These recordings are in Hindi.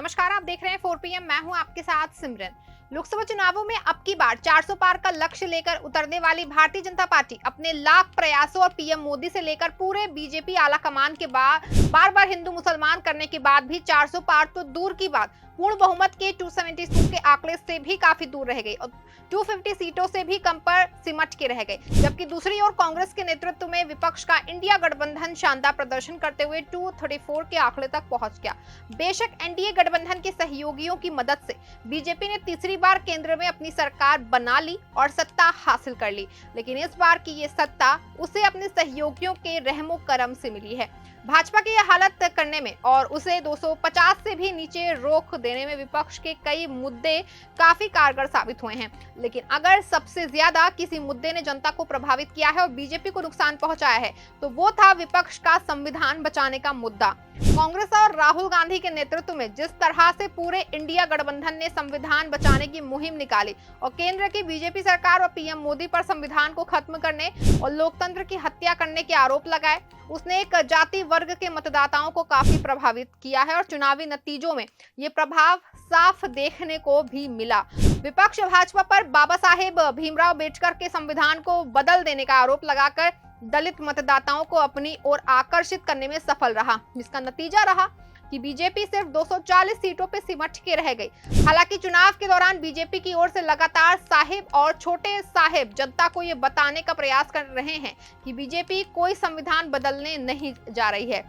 नमस्कार, आप देख रहे हैं 4 PM। मैं हूं आपके साथ सिमरन। लोकसभा चुनावों में अब की बार 400 पार का लक्ष्य लेकर उतरने वाली भारतीय जनता पार्टी अपने लाख प्रयासों और पीएम मोदी से लेकर पूरे बीजेपी आला कमान के बाद बार बार हिंदू मुसलमान करने के बाद भी 400 पार तो दूर की बात, पूर्ण बहुमत के 272 के आंकड़े से भी काफी दूर रह गई और 250 सीटों से भी कम पर सिमट के रह गए। जबकि दूसरी ओर कांग्रेस के नेतृत्व में विपक्ष का इंडिया गठबंधन शानदार प्रदर्शन करते हुए 234 के आंकड़े तक पहुंच गया। बेशक एनडीए गठबंधन के सहयोगियों की मदद से बीजेपी ने तीसरी बार केंद्र में अपनी सरकार बना ली और सत्ता हासिल कर ली, लेकिन इस बार की ये सत्ता उसे अपने सहयोगियों के रहमो करम से मिली है। भाजपा की यह हालत करने में और उसे 250 से भी नीचे रोक देने में विपक्ष के कई मुद्दे काफी कारगर साबित हुए हैं। लेकिन अगर सबसे ज्यादा किसी मुद्दे ने जनता को प्रभावित किया है और बीजेपी को नुकसान पहुंचाया है तो वो था विपक्ष का संविधान बचाने का मुद्दा। कांग्रेस और राहुल गांधी के नेतृत्व में जिस तरह से पूरे इंडिया गठबंधन ने संविधान बचाने की मुहिम निकाली और केंद्र की बीजेपी सरकार और पीएम मोदी पर संविधान को खत्म करने और लोकतंत्र की हत्या करने के आरोप लगाए, उसने एक जाति वर्ग के मतदाताओं को काफी प्रभावित किया है और चुनावी नतीजों में ये प्रभाव साफ देखने को भी मिला। विपक्ष भाजपा पर बाबा साहेब भीमराव अम्बेडकर के संविधान को बदल देने का आरोप लगाकर दलित मतदाताओं को अपनी ओर आकर्षित करने में सफल रहा, जिसका नतीजा रहा कि बीजेपी सिर्फ 240 सीटों पर सिमट के रह गई। हालांकि चुनाव के दौरान बीजेपी की ओर से लगातार साहेब और छोटे साहेब जनता को ये बताने का प्रयास कर रहे हैं कि बीजेपी कोई संविधान बदलने नहीं जा रही है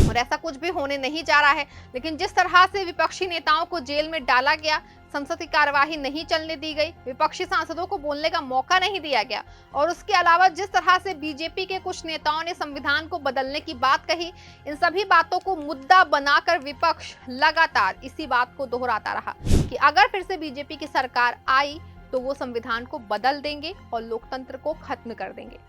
और ऐसा कुछ भी होने नहीं जा रहा है। लेकिन जिस तरह से विपक्षी नेताओं को जेल में डाला गया, संसद की कार्यवाही नहीं चलने दी गई, विपक्षी सांसदों को बोलने का मौका नहीं दिया गया और उसके अलावा जिस तरह से बीजेपी के कुछ नेताओं ने संविधान को बदलने की बात कही, इन सभी बातों को मुद्दा बनाकर विपक्ष लगातार इसी बात को दोहराता रहा कि अगर फिर से बीजेपी की सरकार आई तो वो संविधान को बदल देंगे और लोकतंत्र को खत्म कर देंगे।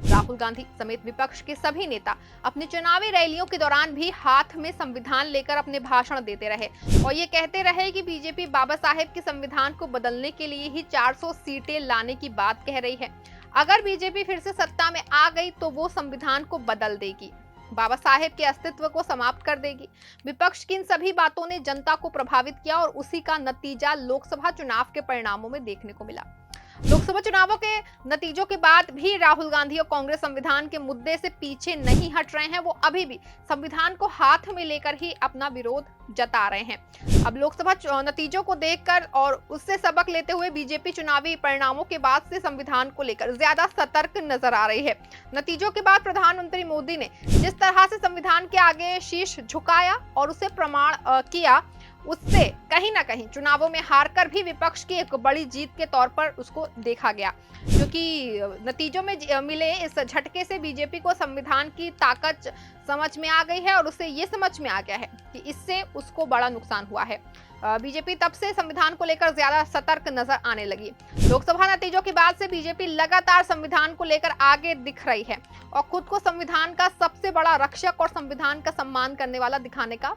राहुल गांधी समेत विपक्ष के सभी नेता अपनी चुनावी रैलियों के दौरान भी हाथ में संविधान लेकर अपने भाषण देते रहे और ये कहते रहे कि बीजेपी बाबा साहेब के संविधान को बदलने के लिए ही 400 सीटें लाने की बात कह रही है। अगर बीजेपी फिर से सत्ता में आ गई तो वो संविधान को बदल देगी, बाबा साहेब के अस्तित्व को समाप्त कर देगी। विपक्ष की इन सभी बातों ने जनता को प्रभावित किया और उसी का नतीजा लोकसभा चुनाव के परिणामों में देखने को मिला। लोकसभा चुनावों के नतीजों के बाद भी राहुल गांधी और कांग्रेस संविधान के मुद्दे से पीछे नहीं हट रहे हैं। वो अभी भी संविधान को हाथ में लेकर ही अपना विरोध जता रहे हैं। अब लोकसभा नतीजों को देखकर और उससे सबक लेते हुए बीजेपी चुनावी परिणामों के बाद से संविधान को लेकर ज्यादा सतर्क नजर आ रही है। नतीजों के बाद प्रधानमंत्री मोदी ने जिस तरह से संविधान के आगे शीश झुकाया और उसे प्रमाण किया, उससे कहीं ना कहीं चुनावों में हारकर भी विपक्ष की एक बड़ी जीत के तौर पर उसको देखा गया, क्योंकि नतीजों में मिले इस झटके से बीजेपी को संविधान की ताकत समझ में आ गई है और उसे ये समझ में आ गया है कि इससे उसको बड़ा नुकसान हुआ है। बीजेपी तब से संविधान को लेकर ज्यादा सतर्क नजर आने लगी। लोकसभा नतीजों के बाद से बीजेपी लगातार संविधान को लेकर आगे दिख रही है और खुद को संविधान का सबसे बड़ा रक्षक और संविधान का सम्मान करने वाला दिखाने का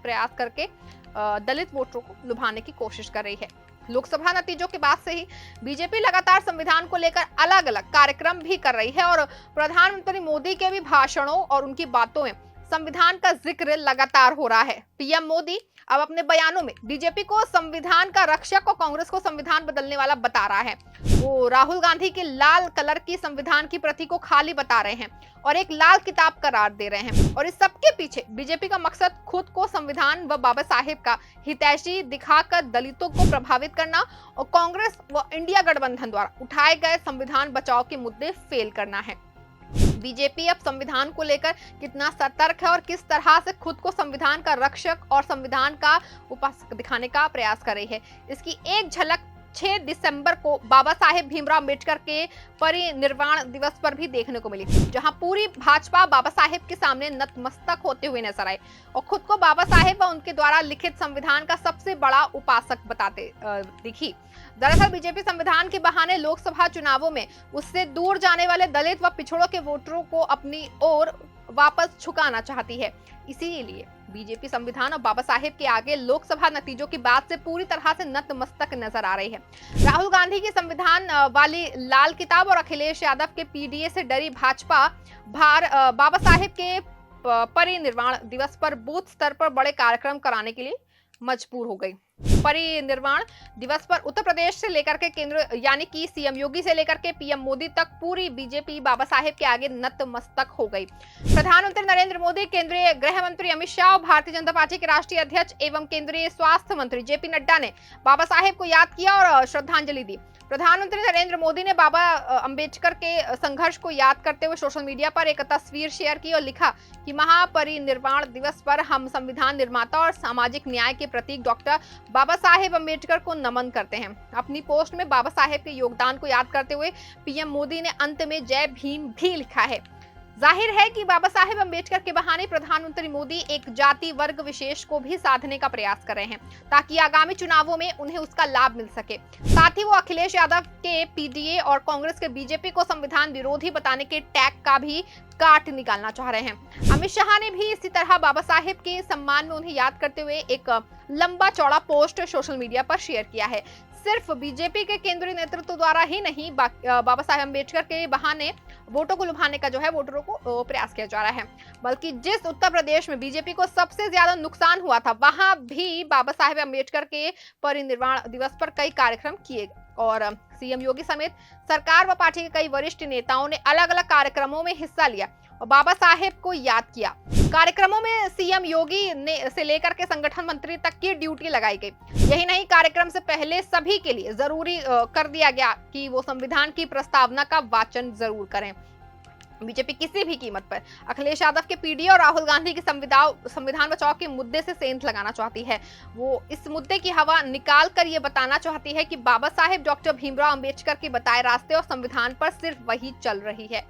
प्रयास करके दलित वोटरों को लुभाने की कोशिश कर रही है। लोकसभा नतीजों के बाद से ही बीजेपी लगातार संविधान को लेकर अलग अलग कार्यक्रम भी कर रही है और प्रधानमंत्री मोदी के भी भाषणों और उनकी बातों में संविधान का जिक्र लगातार हो रहा है। पीएम मोदी अब अपने बयानों में बीजेपी को संविधान का रक्षक और कांग्रेस को संविधान बदलने वाला बता रहा है। वो राहुल गांधी की लाल कलर की संविधान की प्रति को खाली बता रहे हैं और एक लाल किताब करार दे रहे हैं और इस सबके पीछे बीजेपी का मकसद खुद को संविधान व बाबा साहेब का हितैषी दिखाकर दलितों को प्रभावित करना और कांग्रेस व इंडिया गठबंधन द्वारा उठाए गए संविधान बचाव के मुद्दे फेल करना है। बीजेपी अब संविधान को लेकर कितना सतर्क है और किस तरह से खुद को संविधान का रक्षक और संविधान का उपासक दिखाने का प्रयास कर रही है, इसकी एक झलक 6 दिसंबर को बाबा साहेब भीमराव अम्बेडकर के परिनिर्वाण दिवस पर भी देखने को मिली, जहां पूरी भाजपा बाबा साहेब के सामने नतमस्तक होते हुए नजर आए और खुद को बाबा साहेब व उनके द्वारा लिखित संविधान का सबसे बड़ा उपासक बताते दिखी। दरअसल बीजेपी संविधान के बहाने लोकसभा चुनावों में उससे दूर जाने वाले दलित व पिछड़ों के वोटरों को अपनी ओर वापस झुकाना चाहती है। इसीलिए बीजेपी संविधान और बाबा साहेब के आगे लोकसभा नतीजों की बात से पूरी तरह से नतमस्तक नजर आ रही है। राहुल गांधी की संविधान वाली लाल किताब और अखिलेश यादव के पीडीए से डरी भाजपा बाबा साहेब के परिनिर्वाण दिवस पर बूथ स्तर पर बड़े कार्यक्रम कराने के लिए मजबूर हो गई। परिनिर्वाण दिवस पर उत्तर प्रदेश से लेकर के केंद्र यानी कि सीएम योगी से लेकर के पीएम मोदी तक पूरी बीजेपी बाबा साहेब के आगे नतमस्तक हो गई। प्रधानमंत्री नरेंद्र मोदी, केंद्रीय गृह मंत्री अमित शाह और भारतीय जनता पार्टी के राष्ट्रीय अध्यक्ष एवं केंद्रीय स्वास्थ्य मंत्री जेपी नड्डा ने बाबा साहेब को याद किया और श्रद्धांजलि दी। प्रधानमंत्री नरेंद्र मोदी ने बाबा अंबेडकर के संघर्ष को याद करते हुए सोशल मीडिया पर एक तस्वीर शेयर की और लिखा कि महापरिनिर्वाण दिवस पर हम संविधान निर्माता और सामाजिक न्याय के प्रतीक डॉक्टर बाबा साहेब अंबेडकर को नमन करते हैं। अपनी पोस्ट में बाबा साहेब के योगदान को याद करते हुए पीएम मोदी ने अंत में जय भीम भी लिखा है। जाहिर है कि बाबा साहेब अंबेडकर के बहाने प्रधानमंत्री मोदी एक जाति वर्ग विशेष को भी साधने का प्रयास कर रहे हैं ताकि आगामी चुनावों में उन्हें उसका लाभ मिल सके। साथ ही वो अखिलेश यादव के पीडीए और कांग्रेस के बीजेपी को संविधान विरोधी बताने के टैग का भी काट निकालना चाह रहे हैं। अमित शाह ने भी इसी तरह बाबा साहेब के सम्मान में उन्हें याद करते हुए एक लंबा चौड़ा पोस्ट सोशल मीडिया पर शेयर किया है। सिर्फ बीजेपी के केंद्रीय नेतृत्व द्वारा ही नहीं, बाबा साहेब अंबेडकर के बहाने वोटों को लुभाने का जो है वोटरों को प्रयास किया जा रहा है, बल्कि जिस उत्तर प्रदेश में बीजेपी को सबसे ज्यादा नुकसान हुआ था वहां भी बाबा साहेब अंबेडकर के परिनिर्वाण दिवस पर कई कार्यक्रम किए और सीएम योगी समेत सरकार व पार्टी के कई वरिष्ठ नेताओं ने अलग अलग कार्यक्रमों में हिस्सा लिया और बाबा साहेब को याद किया। कार्यक्रमों में सीएम योगी ने से लेकर के संगठन मंत्री तक की ड्यूटी लगाई गई। यही नहीं, कार्यक्रम से पहले सभी के लिए जरूरी कर दिया गया कि वो संविधान की प्रस्तावना का वाचन जरूर करें। बीजेपी किसी भी कीमत पर अखिलेश यादव के पीडीए और राहुल गांधी के संविधान बचाओ के मुद्दे से सेंध लगाना चाहती है। वो इस मुद्दे की हवा निकाल कर ये बताना चाहती है कि बाबा साहेब डॉक्टर भीमराव अंबेडकर के बताए रास्ते और संविधान पर सिर्फ वही चल रही है।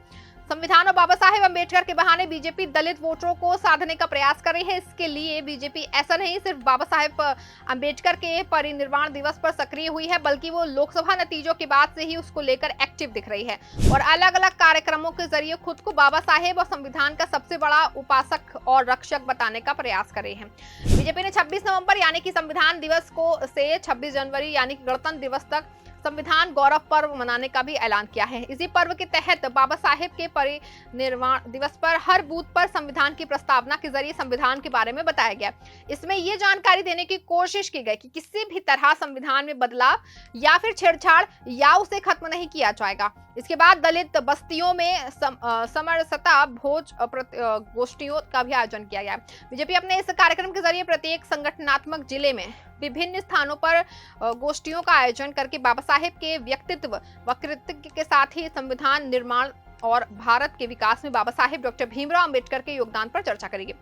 संविधान और बाबा साहेब अंबेडकर के बहाने बीजेपी दलित वोटरों को साधने का प्रयास कर रही है। इसके लिए बीजेपी ऐसा नहीं सिर्फ बाबा साहेब अंबेडकर के परिनिर्वाण दिवस पर सक्रिय हुई है, बल्कि वो लोकसभा नतीजों के बाद से ही उसको लेकर एक्टिव दिख रही है और अलग अलग कार्यक्रमों के जरिए खुद को बाबा साहेब और संविधान का सबसे बड़ा उपासक और रक्षक बताने का प्रयास कर रही है। बीजेपी ने 26 नवंबर यानी कि संविधान दिवस को से 26 जनवरी यानी कि गणतंत्र दिवस तक संविधान गौरव पर्व मनाने का भी ऐलान किया है। इसी पर्व के तहत बाबा साहेब के परिनिर्वाण दिवस पर हर बूथ पर संविधान की प्रस्तावना के जरिए संविधान के बारे में बताया गया। इसमें यह जानकारी देने की कोशिश की गई कि किसी भी तरह संविधान में बदलाव या फिर छेड़छाड़ या उसे खत्म नहीं किया जाएगा। इसके बाद दलित बस्तियों में समरसता भोज गोष्ठियों का भी आयोजन किया गया। बीजेपी अपने इस कार्यक्रम के जरिए प्रत्येक संगठनात्मक जिले में विभिन्न स्थानों पर गोष्ठियों का आयोजन करके बाबा साहेब के व्यक्तित्व व कृतित्व के साथ ही संविधान निर्माण और भारत के विकास में बाबा साहेब डॉक्टर भीमराव अंबेडकर के योगदान पर चर्चा करेगी।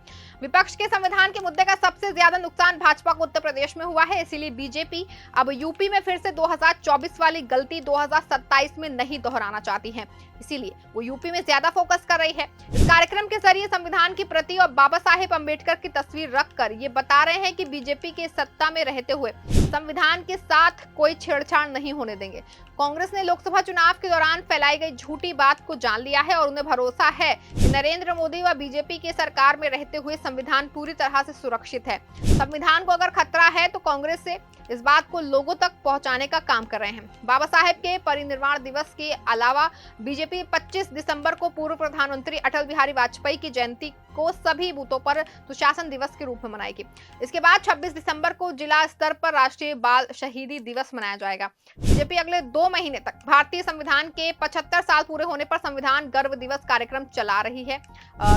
विपक्ष के संविधान के मुद्दे का सबसे ज्यादा नुकसान भाजपा को उत्तर प्रदेश में हुआ है, इसीलिए बीजेपी अब यूपी में फिर से 2024 वाली गलती 2027 में नहीं दोहराना चाहती है, इसीलिए वो यूपी में ज्यादा फोकस कर रही है। इस कार्यक्रम के जरिए संविधान की प्रति और बाबा साहेब अंबेडकर की तस्वीर रखकर ये बता रहे हैं कि बीजेपी के सत्ता में रहते हुए संविधान के साथ कोई छेड़छाड़ नहीं होने देंगे। कांग्रेस ने लोकसभा चुनाव के दौरान फैलाई गई झूठी बात को जान लिया है और उन्हें भरोसा है कि नरेंद्र मोदी व बीजेपी की सरकार में रहते हुए संविधान पूरी तरह से सुरक्षित है। संविधान को अगर खतरा है तो कांग्रेस से इस बात को लोगों तक पहुंचाने का काम कर रहे हैं। बाबा साहेब के परिनिर्वाण दिवस के अलावा बीजेपी 25 दिसंबर को पूर्व प्रधानमंत्री अटल बिहारी वाजपेयी की जयंती को सभी बूथों पर सुशासन दिवस के रूप में मनाएगी। इसके बाद 26 दिसंबर को जिला स्तर पर राष्ट्रीय बाल शहीदी दिवस मनाया जाएगा। बीजेपी अगले 2 महीने तक भारतीय संविधान के 75 साल पूरे होने पर संविधान गर्व दिवस कार्यक्रम चला रही है।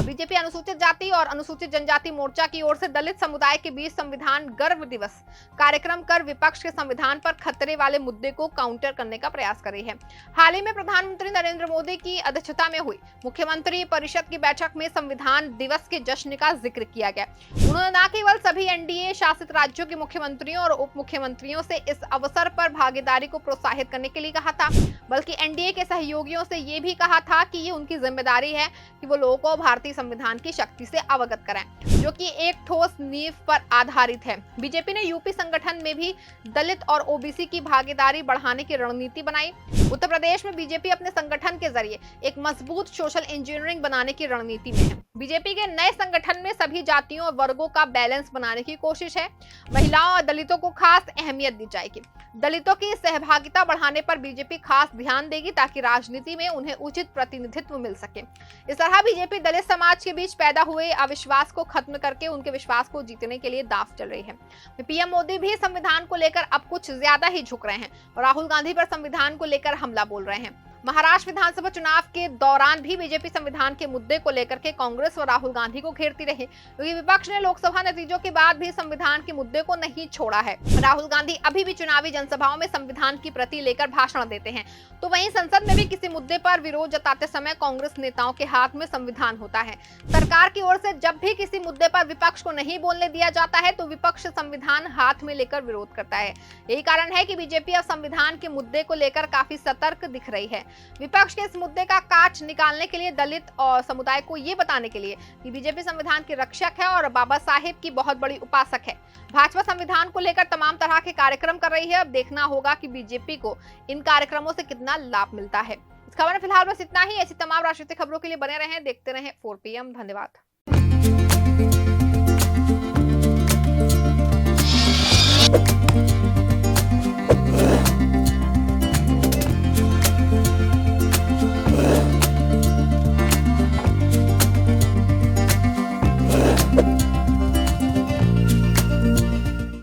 बीजेपी अनुसूचित जाति और अनुसूचित जनजाति मोर्चा की ओर से दलित समुदाय के बीच संविधान गर्व दिवस कार्यक्रम कर विपक्ष के संविधान पर खतरे वाले मुद्दे को काउंटर करने का प्रयास कर रही है। हाल ही में प्रधानमंत्री नरेंद्र मोदी की अध्यक्षता में हुई मुख्यमंत्री परिषद की बैठक में संविधान दिवस के जश्न का जिक्र किया गया। उन्होंने न केवल सभी एनडीए शासित राज्यों के मुख्यमंत्रियों और उप मुख्यमंत्रियों से इस अवसर पर भागीदारी को प्रोत्साहित करने के लिए कहा था, बल्कि एनडीए के सहयोगियों से ये भी कहा था कि ये उनकी जिम्मेदारी है कि वो लोगों को भारतीय संविधान की शक्ति से अवगत कराएं, जो कि एक ठोस नींव पर आधारित है। बीजेपी ने यूपी संगठन में भी दलित और ओबीसी की भागीदारी बढ़ाने की रणनीति बनाई। उत्तर प्रदेश में बीजेपी अपने संगठन के जरिए एक मजबूत सोशल इंजीनियरिंग बनाने की रणनीति में है। बीजेपी के के नए संगठन में सभी जातियों और वर्गों का बैलेंस बनाने की कोशिश है। महिलाओं और दलितों को खास अहमियत दी जाएगी। दलितों की सहभागिता बढ़ाने पर बीजेपी खास ध्यान देगी ताकि राजनीति में उन्हें उचित प्रतिनिधित्व मिल सके। इस तरह बीजेपी दलित समाज के बीच पैदा हुए अविश्वास को खत्म करके उनके विश्वास को जीतने के लिए दांव चल रही है। पीएम मोदी भी संविधान को लेकर अब कुछ ज्यादा ही झुक रहे हैं और राहुल गांधी पर संविधान को लेकर हमला बोल रहे हैं। महाराष्ट्र विधानसभा चुनाव के दौरान भी बीजेपी संविधान के मुद्दे को लेकर के कांग्रेस और राहुल गांधी को घेरती रही, क्योंकि विपक्ष ने लोकसभा नतीजों के बाद भी संविधान के मुद्दे को नहीं छोड़ा है। राहुल गांधी अभी भी चुनावी जनसभाओं में संविधान की प्रति लेकर भाषण देते हैं, तो वहीं संसद में भी किसी मुद्दे पर विरोध जताते समय कांग्रेस नेताओं के हाथ में संविधान होता है। सरकार की ओर से जब भी किसी मुद्दे पर विपक्ष को नहीं बोलने दिया जाता है तो विपक्ष संविधान हाथ में लेकर विरोध करता है। यही कारण है कि बीजेपी अब संविधान के मुद्दे को लेकर काफी सतर्क दिख रही है। विपक्ष के इस मुद्दे का काट निकालने के लिए दलित और समुदाय को ये बताने के लिए कि बीजेपी संविधान की रक्षक है और बाबा साहेब की बहुत बड़ी उपासक है। भाजपा संविधान को लेकर तमाम तरह के कार्यक्रम कर रही है। अब देखना होगा कि बीजेपी को इन कार्यक्रमों से कितना लाभ मिलता है। इस खबर में फिलहाल बस इतना ही। ऐसी तमाम राजनीतिक खबरों के लिए बने रहें, देखते रहें 4PM। धन्यवाद।